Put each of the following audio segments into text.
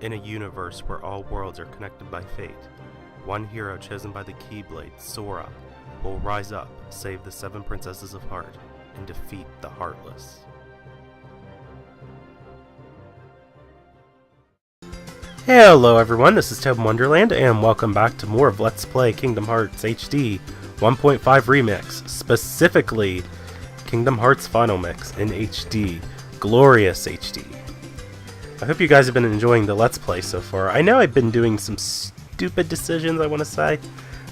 In a universe where all worlds are connected by fate, one hero chosen by the Keyblade, Sora, will rise up, save the 7 Princesses of Heart, and defeat the Heartless. Hello everyone, this is Tobin Wonderland, and welcome back to more of Let's Play Kingdom Hearts HD 1.5 Remix, specifically Kingdom Hearts Final Mix in HD, glorious HD. I hope you guys have been enjoying the Let's Play so far. I know I've been doing some stupid decisions, I want to say,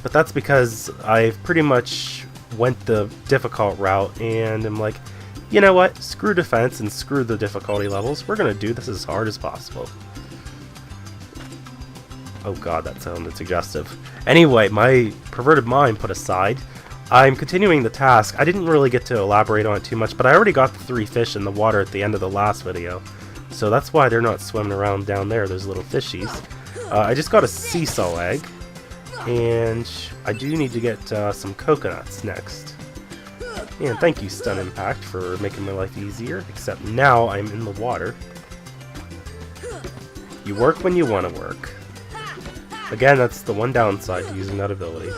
but that's because I've pretty much went the difficult route and I'm like, you know what, screw defense and screw the difficulty levels, we're going to do this as hard as possible. Oh god, that sounded suggestive. Anyway, my perverted mind put aside, I'm continuing the task. I didn't really get to elaborate on it too much, but I already got the 3 fish in the water at the end of the last video. So that's why they're not swimming around down there, those little fishies. I just got a seesaw egg, and I do need to get some coconuts next. And thank you, Stun Impact, for making my life easier, except now I'm in the water. You work when you want to work. Again, that's the one downside to using that ability.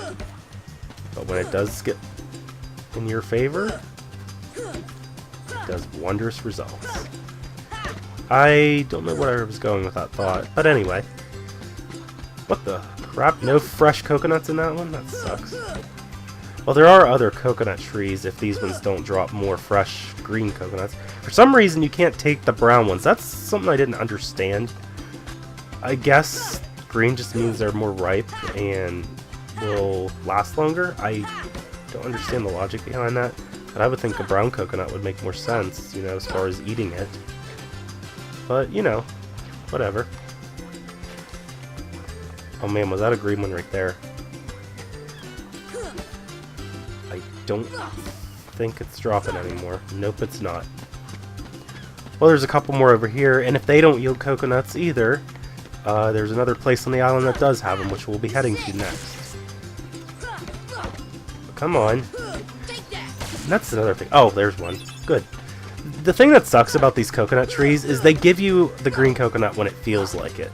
But when it does get in your favor, it does wondrous results. I don't know where I was going with that thought, but anyway. What the crap? No fresh coconuts in that one? That sucks. Well, there are other coconut trees if these ones don't drop more fresh green coconuts. For some reason, you can't take the brown ones. That's something I didn't understand. I guess green just means they're more ripe and will last longer. I don't understand the logic behind that, but I would think a brown coconut would make more sense, you know, as far as eating it. But, you know, whatever. Oh man, was that a green one right there? I don't think it's dropping anymore. Nope, it's not. Well, there's a couple more over here, and if they don't yield coconuts either, there's another place on the island that does have them, which we'll be heading to next. Come on. And that's another thing. Oh, there's one. Good. The thing that sucks about these coconut trees is they give you the green coconut when it feels like it.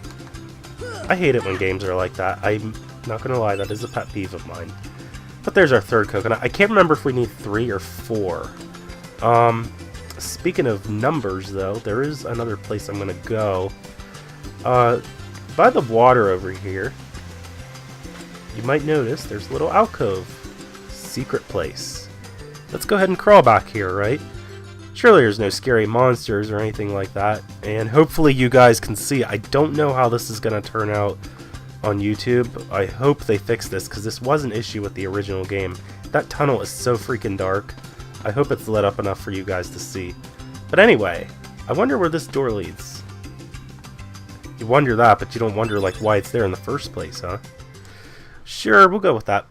I hate it when games are like that. I'm not gonna lie, that is a pet peeve of mine. But there's our third coconut. I can't remember if we need 3 or 4. Speaking of numbers though, there is another place I'm gonna go. By the water over here, you might notice there's a little alcove. Secret place. Let's go ahead and crawl back here, right? Surely there's no scary monsters or anything like that, and hopefully you guys can see. I don't know how this is going to turn out on YouTube. I hope they fix this, because this was an issue with the original game. That tunnel is so freaking dark. I hope it's lit up enough for you guys to see. But anyway, I wonder where this door leads. You wonder that, but you don't wonder like why it's there in the first place, huh? Sure, we'll go with that.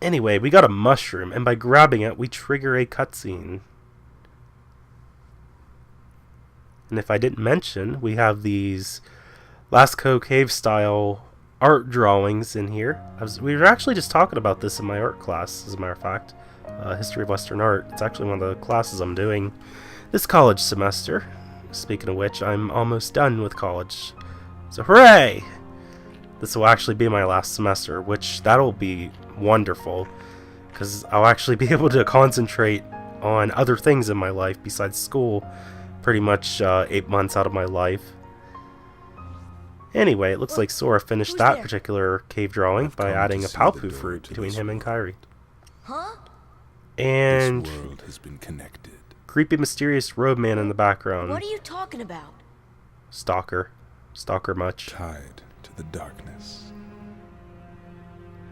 Anyway, we got a mushroom, and by grabbing it, we trigger a cutscene. And if I didn't mention, we have these Lascaux Cave style art drawings in here. We were actually just talking about this in my art class, as a matter of fact. History of Western Art. It's actually one of the classes I'm doing this college semester. Speaking of which, I'm almost done with college. So hooray! This will actually be my last semester, which that'll be wonderful, because I'll actually be able to concentrate on other things in my life besides school. Pretty much 8 months out of my life. Anyway, it looks like Sora finished that particular cave drawing by adding a Palpu fruit between him and Kairi. Huh? And this world has been connected. Creepy, mysterious robe man in the background. What are you talking about? Stalker. Stalker much. Tied to the darkness.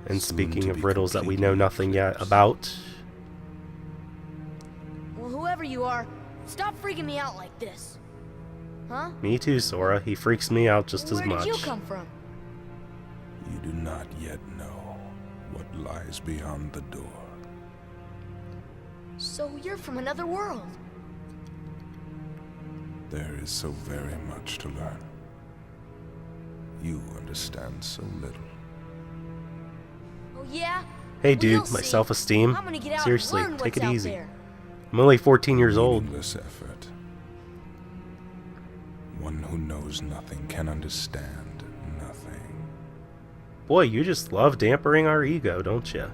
And Soon speaking to of be riddles that we know completely nothing yet eclipsed. about. Well, whoever you are, stop freaking me out like this. Huh? Me too, Sora. He freaks me out just as Where much. did you come from? You do not yet know what lies beyond the door. So you're from another world. There is so very much to learn. You understand so little. Oh yeah? Hey Well, you'll dude, my see. self-esteem. I'm gonna get out Seriously, and learn take what's it out easy. there. I'm only 14 years old. Meaningless effort. One who knows nothing can understand nothing. Boy, you just love dampering our ego, don't you?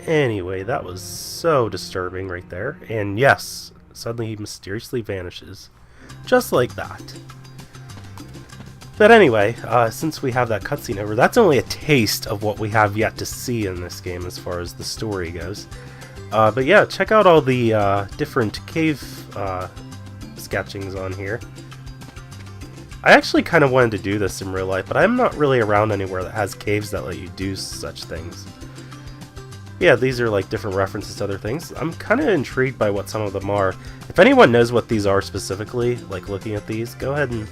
Anyway, that was so disturbing right there. And yes, suddenly he mysteriously vanishes. Just like that. But anyway, since we have that cutscene over, that's only a taste of what we have yet to see in this game as far as the story goes. But yeah, check out all the different cave sketchings on here. I actually kind of wanted to do this in real life, but I'm not really around anywhere that has caves that let you do such things. Yeah, these are like different references to other things. I'm kind of intrigued by what some of them are. If anyone knows what these are specifically, like looking at these, go ahead and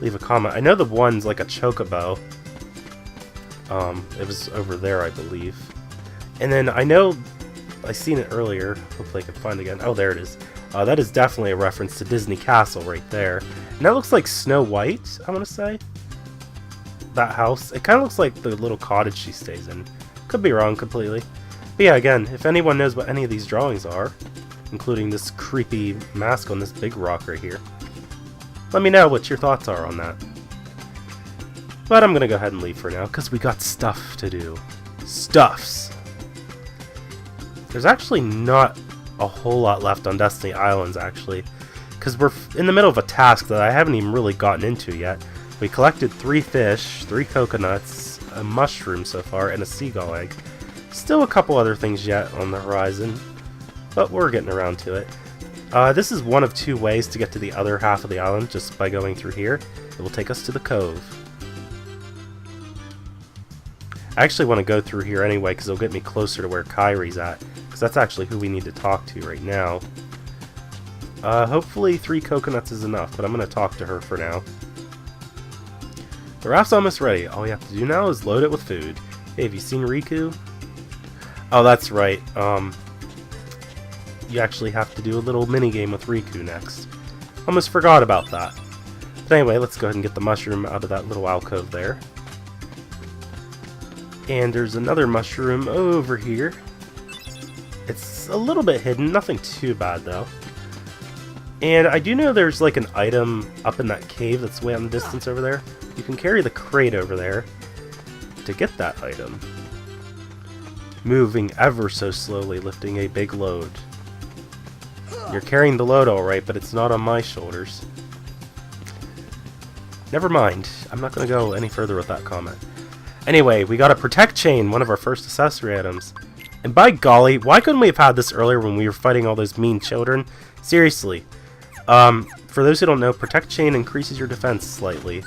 leave a comment. I know the one's like a chocobo. It was over there, I believe. And then I know I seen it earlier. Hopefully I can find it again. Oh, there it is. That is definitely a reference to Disney Castle right there. And that looks like Snow White, I want to say. That house. It kind of looks like the little cottage she stays in. Could be wrong completely. But yeah, again, if anyone knows what any of these drawings are, including this creepy mask on this big rock right here, let me know what your thoughts are on that. But I'm gonna go ahead and leave for now, because we got stuff to do. Stuffs! There's actually not a whole lot left on Destiny Islands, actually, because we're in the middle of a task that I haven't even really gotten into yet. We collected 3 fish, 3 coconuts, a mushroom so far, and a seagull egg. Still a couple other things yet on the horizon, but we're getting around to it. This is one of 2 ways to get to the other half of the island, just by going through here. It will take us to the cove. I actually want to go through here anyway, because it'll get me closer to where Kyrie's at, because that's actually who we need to talk to right now. Hopefully 3 coconuts is enough, but I'm going to talk to her for now. The raft's almost ready. All you have to do now is load it with food. Hey, have you seen Riku? Oh, that's right. You actually have to do a little mini-game with Riku next. Almost forgot about that. But anyway, let's go ahead and get the mushroom out of that little alcove there. And there's another mushroom over here. It's a little bit hidden, nothing too bad though. And I do know there's like an item up in that cave that's way out in the distance over there. You can carry the crate over there to get that item. Moving ever so slowly, lifting a big load. You're carrying the load alright, but it's not on my shoulders. Never mind. I'm not going to go any further with that comment. Anyway, we got a protect chain, one of our first accessory items. And by golly, why couldn't we have had this earlier when we were fighting all those mean children? Seriously. For those who don't know, protect chain increases your defense slightly.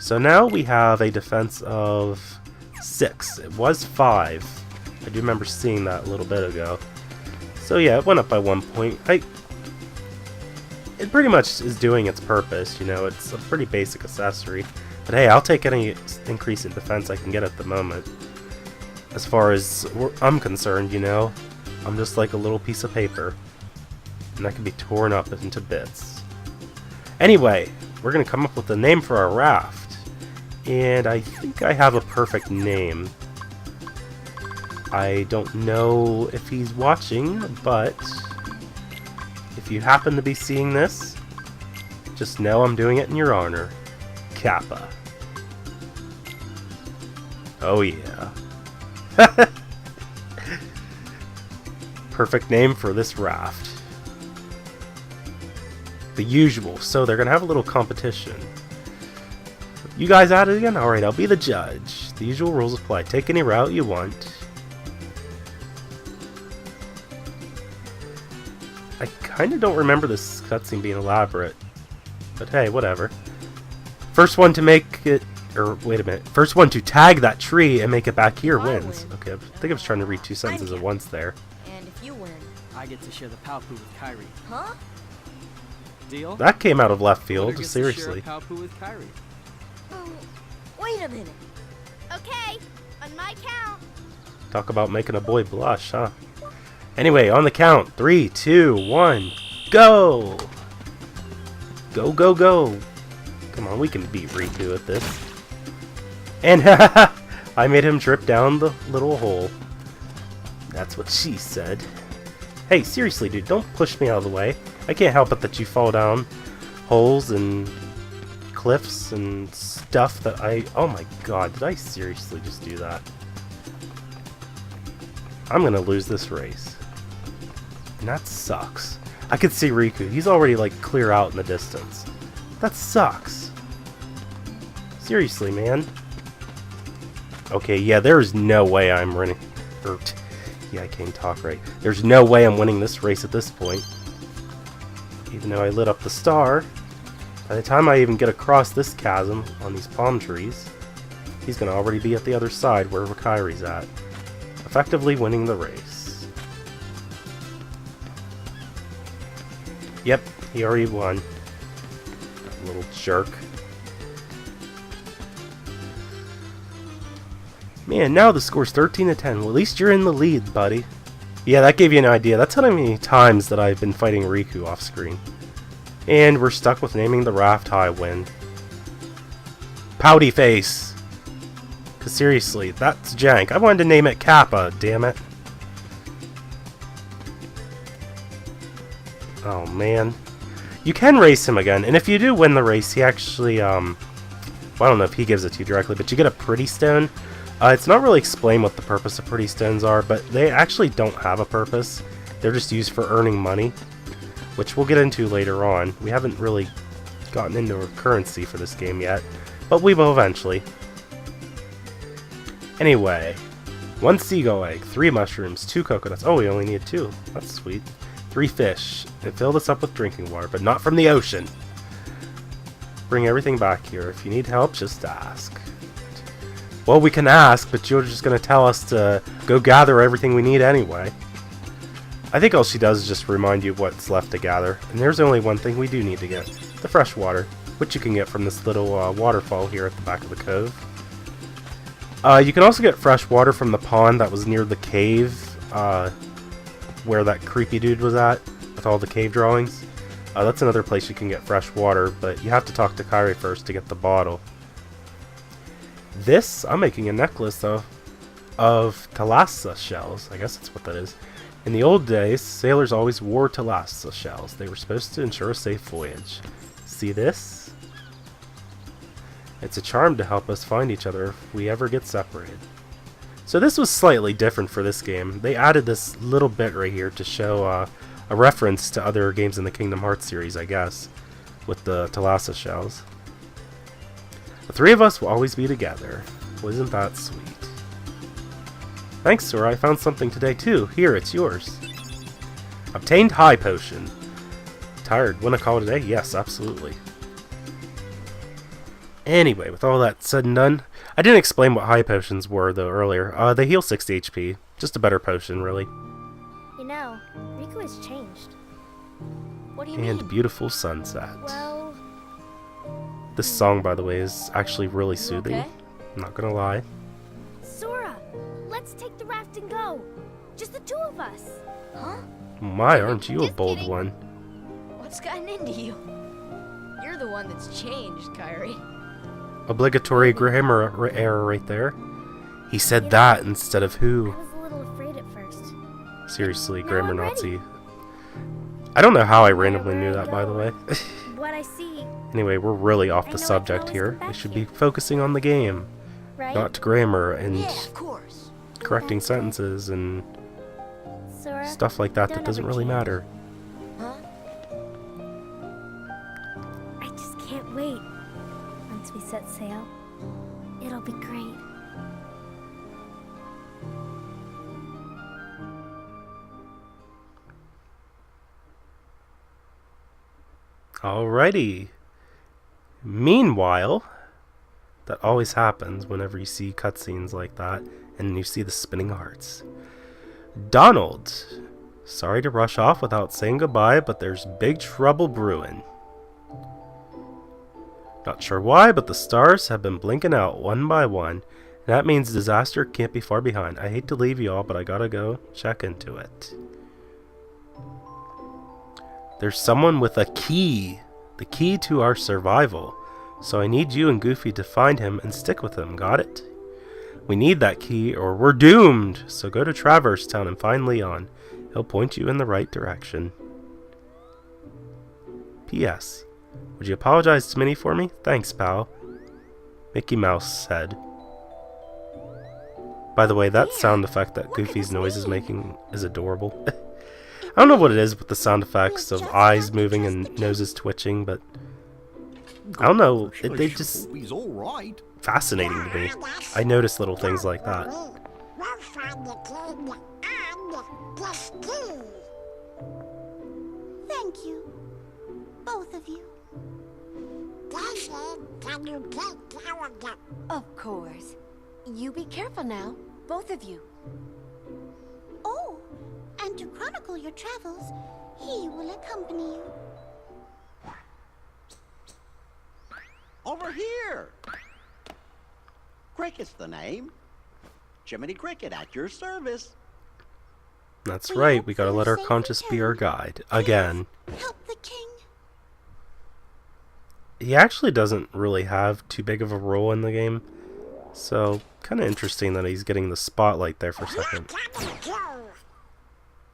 So now we have a defense of 6. It was 5. I do remember seeing that a little bit ago. So yeah, it went up by 1 point. It pretty much is doing its purpose, you know, it's a pretty basic accessory. But hey, I'll take any increase in defense I can get at the moment. As far as I'm concerned, you know, I'm just like a little piece of paper. And that can be torn up into bits. Anyway, we're going to come up with a name for our raft. And I think I have a perfect name. I don't know if he's watching, but if you happen to be seeing this, just know I'm doing it in your honor. Kappa. Oh yeah. Perfect name for this raft. The usual, so they're gonna have a little competition. You guys at it again? Alright, I'll be the judge. The usual rules apply. Take any route you want. I kinda don't remember this cutscene being elaborate. But hey, whatever. First one to make it, or wait a minute. First one to tag that tree and make it back here wins. Okay, I think I was trying to read 2 sentences at once there. And if you win, I get to share the Palpu with Kyrie. huh? Deal? That came out of left field, Winner gets to share seriously. Palpu with Kyrie. Wait a minute. Okay, on my count. Talk about making a boy blush, huh? Anyway, on the count. 3, 2, 1, go! Go, go, go! Come on, we can beat Riku at this. And I made him trip down the little hole. That's what she said. Hey, seriously, dude, don't push me out of the way. I can't help it that you fall down holes and cliffs and stuff that I... Oh my god, did I seriously just do that? I'm gonna lose this race. And that sucks. I could see Riku. He's already, like, clear out in the distance. That sucks. Seriously, man. Okay, yeah, there's no way I'm winning. Yeah, I can't talk right. There's no way I'm winning this race at this point. Even though I lit up the star, by the time I even get across this chasm on these palm trees, he's going to already be at the other side where Kairi's at. Effectively winning the race. Yep, he already won. That little jerk. Man, now the score's 13-10. Well, at least you're in the lead, buddy. Yeah, that gave you an idea. That's how many times that I've been fighting Riku off screen. And we're stuck with naming the raft High Wind. Pouty Face. Cause seriously, that's jank. I wanted to name it Kappa, damn it. Oh man. You can race him again, and if you do win the race, he actually, well, I don't know if he gives it to you directly, but you get a Pretty Stone. It's not really explained what the purpose of Pretty Stones are, but they actually don't have a purpose. They're just used for earning money, which we'll get into later on. We haven't really gotten into a currency for this game yet, but we will eventually. Anyway, 1 seagull egg, 3 mushrooms, 2 coconuts. Oh, we only need 2. That's sweet. 3 fish, and fill this up with drinking water, but not from the ocean. Bring everything back here. If you need help, just ask. Well, we can ask, but you're just going to tell us to go gather everything we need anyway. I think all she does is just remind you of what's left to gather. And there's only one thing we do need to get. The fresh water, which you can get from this little waterfall here at the back of the cove. You can also get fresh water from the pond that was near the cave, where that creepy dude was at, with all the cave drawings. That's another place you can get fresh water, but you have to talk to Kairi first to get the bottle. This, I'm making a necklace of Thalassa shells. I guess that's what that is. In the old days, sailors always wore Thalassa shells. They were supposed to ensure a safe voyage. See this? It's a charm to help us find each other if we ever get separated. So this was slightly different for this game. They added this little bit right here to show a reference to other games in the Kingdom Hearts series, I guess, with the Thalassa shells. The 3 of us will always be together. Wasn't that sweet? Thanks, Sora. I found something today, too. Here, it's yours. Obtained High Potion. Tired. Wanna call it a day? Yes, absolutely. Anyway, with all that said and done, I didn't explain what High Potions were, though, earlier. They heal 60 HP. Just a better potion, really. You know, Riku has changed. What do you mean? And beautiful sunset. Well... This song, by the way, is actually really soothing. Okay? I'm not gonna lie. Sora, let's take the raft and go. Just the 2 of us. Huh? My, aren't you a Just bold kidding. one? What's gotten into you? You're the one that's changed, Kairi. Obligatory grammar error right there. He said that instead of who. I was a little afraid at first. Seriously, Now grammar I'm ready. Nazi. I don't know how I randomly knew that, by the way. What I see, Anyway, we're really off I the know I subject can always here. come We back should here. be focusing on the game, right? not grammar and Yeah, of course. correcting That's right. sentences and Sora, stuff like that that don't doesn't ever really change. matter. Huh? I just can't wait. Once we set sail, it'll be great. Alrighty. Meanwhile, that always happens whenever you see cutscenes like that and you see the spinning hearts. Donald. Sorry to rush off without saying goodbye, but there's big trouble brewing. Not sure why, but the stars have been blinking out one by one. And that means disaster can't be far behind. I hate to leave you all, but I gotta go check into it. There's someone with a key. The key to our survival. So I need you and Goofy to find him and stick with him. Got it? We need that key or we're doomed. So go to Traverse Town and find Leon. He'll point you in the right direction. P.S. Would you apologize to Minnie for me? Thanks, pal. Mickey Mouse said. By the way, that sound effect that Goofy's noise is making is adorable. I don't know what it is with the sound effects of eyes moving and noses twitching, but I don't know, they just fascinating to me. I notice little things like that. Thank you, both of you. Can you take care of them? Of course. You be careful now, both of you. Oh, and to chronicle your travels, he will accompany you. Over here! Cricket's the name. Jiminy Cricket at your service. That's right, we gotta let our conscience be our guide. Again. Help the king. He actually doesn't really have too big of a role in the game. So, kinda interesting that he's getting the spotlight there for a second.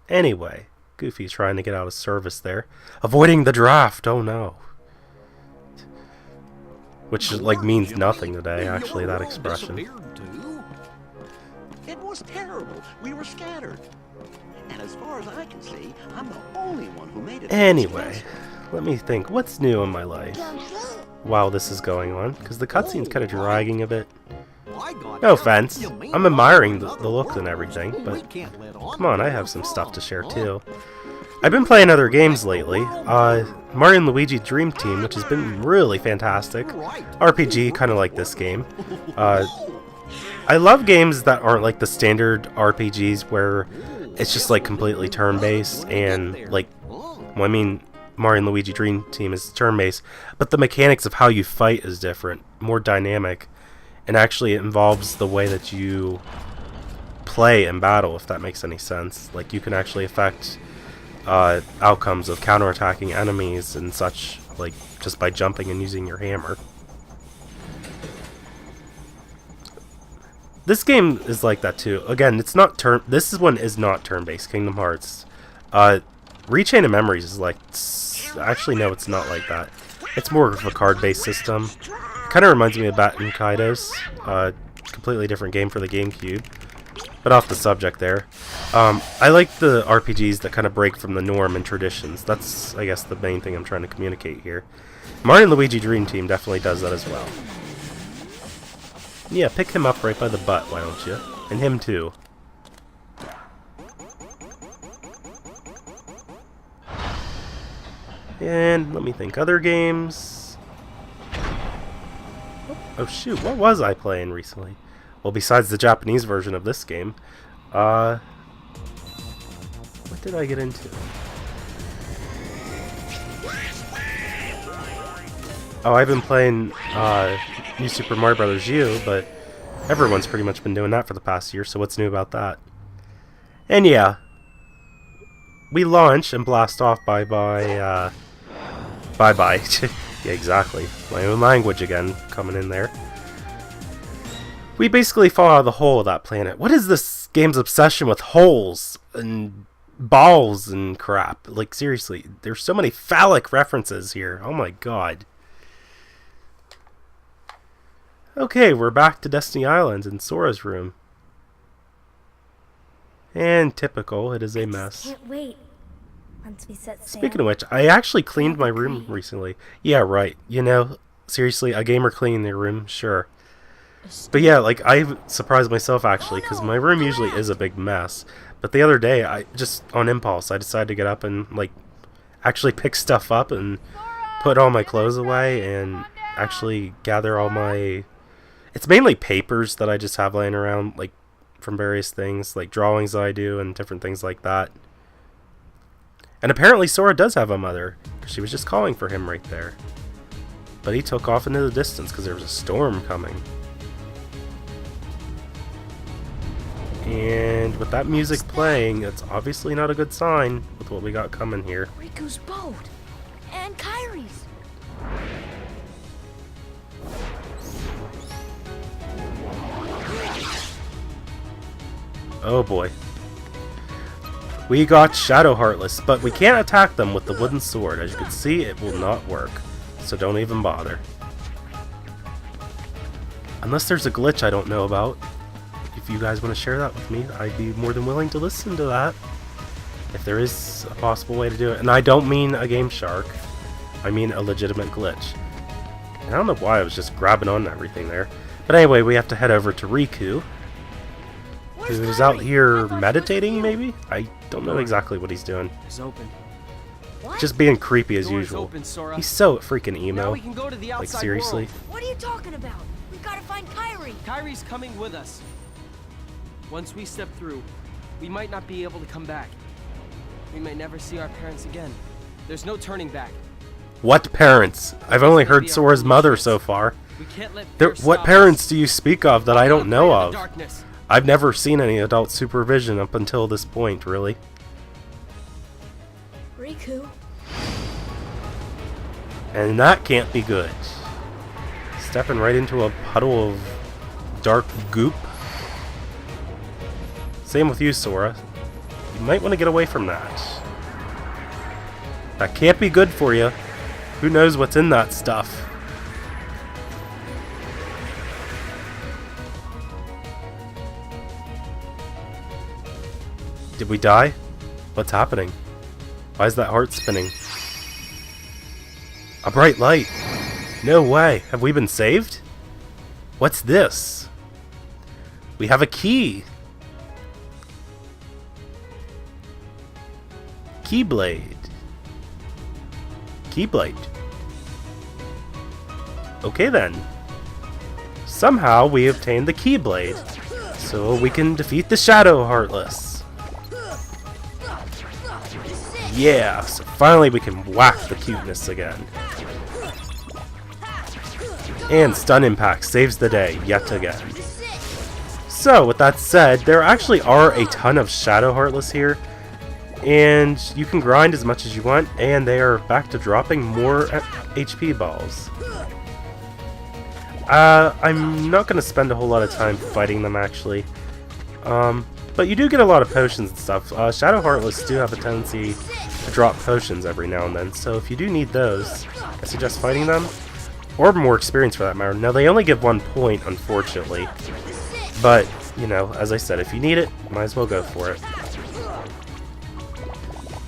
Anyway, Goofy's trying to get out of service there. Avoiding the draft, oh no. Which, like, means nothing today, actually, that expression. It was terrible. We were scattered. And as far as I can see, I'm the only one who made it. Anyway, let me think. What's new in my life while this is going on? Because the cutscene's kind of dragging a bit. No offense. I'm admiring the look and everything, but come on, I have some stuff to share too. I've been playing other games lately. Mario & Luigi Dream Team, which has been really fantastic. RPG, kind of like this game. I love games that aren't like the standard RPGs where it's just like completely turn-based and like, well, I mean, Mario & Luigi Dream Team is turn-based, but the mechanics of how you fight is different, more dynamic, and actually it involves the way that you play in battle, if that makes any sense. Like, you can actually affect outcomes of counterattacking enemies and such, like just by jumping and using your hammer. This game is like that too. Again, it's not this one is not turn-based. Kingdom Hearts. Rechain of Memories is like. Actually, no, it's not like that. It's more of a card-based system. Kind of reminds me of Baten Kaitos. Completely different game for the GameCube. But off the subject there. I like the RPGs that kind of break from the norm and traditions. That's, I guess, the main thing I'm trying to communicate here. Mario & Luigi Dream Team definitely does that as well. Yeah, pick him up right by the butt, why don't you? And him too. And let me think, other games. Oh shoot, what was I playing recently? Well, besides the Japanese version of this game, what did I get into? Oh, I've been playing New Super Mario Bros. U, but everyone's pretty much been doing that for the past year, so what's new about that? And yeah, we launch and blast off bye-bye. Yeah, exactly. My own language again, coming in there. We basically fall out of the hole of that planet. What is this game's obsession with holes and balls and crap? Like, seriously, there's so many phallic references here. Oh my god. Okay, we're back to Destiny Islands in Sora's room. And typical, it is a mess. Can't wait. Once we set sail. Speaking of which, I actually cleaned my room recently. Yeah, right. You know, seriously, a gamer cleaning their room, sure. But yeah, like, I surprised myself actually, because my room usually is a big mess. But the other day, I just, on impulse, I decided to get up and, like, actually pick stuff up and put all my clothes away and actually gather all my... It's mainly papers that I just have laying around, like, from various things, like drawings I do and different things like that. And apparently Sora does have a mother, because she was just calling for him right there. But he took off into the distance because there was a storm coming. And with that music playing, it's obviously not a good sign with what we got coming here. Riku's boat. And Kairi's. Oh boy. We got Shadow Heartless, but we can't attack them with the wooden sword. As you can see, it will not work. So don't even bother. Unless there's a glitch I don't know about. If you guys want to share that with me, I'd be more than willing to listen to that. If there is a possible way to do it. And I don't mean a game shark. I mean a legitimate glitch. And I don't know why I was just grabbing on everything there. But anyway, we have to head over to Riku. Who's out here meditating, maybe? I don't know exactly what he's doing. It's open. Just being creepy as Door's usual. open, Sora. He's so freaking Now emo. we can go to the Like, outside seriously? world. What are you talking about? We gotta find Kairi. Kairi's coming with us. Once we step through, we might not be able to come back. We may never see our parents again. There's no turning back. What parents? I've only heard Sora's mother so far. We can't let There, fear what stop parents us. do you speak of that I don't know We're afraid of? the darkness. I've never seen any adult supervision up until this point, really. Riku. And that can't be good. Stepping right into a puddle of dark goop. Same with you, Sora. You might want to get away from that. That can't be good for you. Who knows what's in that stuff? Did we die? What's happening? Why is that heart spinning? A bright light! No way! Have we been saved? What's this? We have a key! Keyblade. Keyblade. Okay then. Somehow we obtained the Keyblade, so we can defeat the Shadow Heartless. Yeah, so finally we can whack the cuteness again. And Stun Impact saves the day yet again. So, with that said, there actually are a ton of Shadow Heartless here, and you can grind as much as you want, and they are back to dropping more HP balls. I'm not going to spend a whole lot of time fighting them, actually. But you do get a lot of potions and stuff. Shadow Heartless do have a tendency to drop potions every now and then, so if you do need those, I suggest fighting them. Or more experience for that matter. Now, they only give 1 point, unfortunately. But, you know, as I said, if you need it, might as well go for it.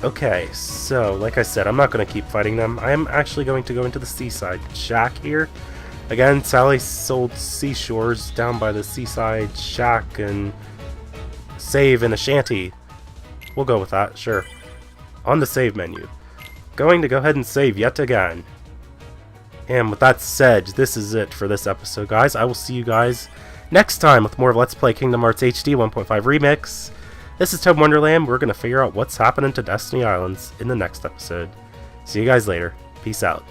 Okay, so, like I said, I'm not going to keep fighting them. I am actually going to go into the seaside shack here. Again, Sally sold seashores down by the seaside shack and save in a shanty. We'll go with that, sure. On the save menu. Going to go ahead and save yet again. And with that said, this is it for this episode, guys. I will see you guys next time with more of Let's Play Kingdom Hearts HD 1.5 Remix. This is Toad Wonderland. We're going to figure out what's happening to Destiny Islands in the next episode. See you guys later. Peace out.